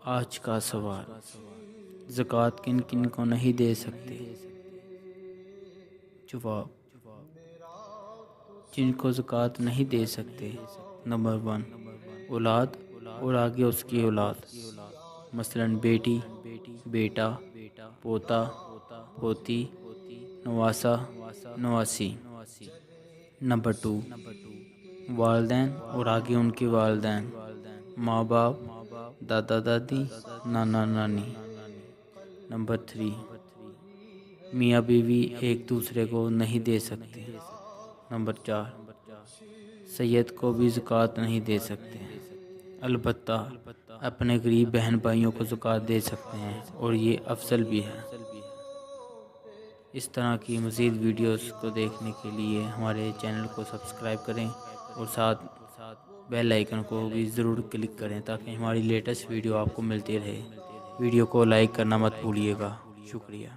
آج کا سوال، زکوٰۃ کن کن کو نہیں دے سکتے؟ جواب، جن کو زکوٰۃ نہیں دے سکتے: نمبر 1، اولاد اور آگے اس کی اولاد، مثلاً بیٹی، بیٹا، پوتا، پوتی، نواسہ، نواسی۔ نمبر 2، والدین اور آگے ان کے والدین، ماں باپ، دادا دادی، نانا نانی۔ نمبر 3، میاں بیوی ایک دوسرے کو نہیں دے سکتے۔ نمبر 4، سید کو بھی زکوٰۃ نہیں دے سکتے، البتہ اپنے غریب بہن بھائیوں کو زکوٰۃ دے سکتے ہیں، اور یہ افضل بھی ہے۔ اس طرح کی مزید ویڈیوز کو دیکھنے کے لیے ہمارے چینل کو سبسکرائب کریں اور ساتھ بیل آئیکن کو بھی ضرور کلک کریں تاکہ ہماری لیٹسٹ ویڈیو آپ کو ملتی رہے۔ ویڈیو کو لائک کرنا مت بھولیے گا۔ شکریہ۔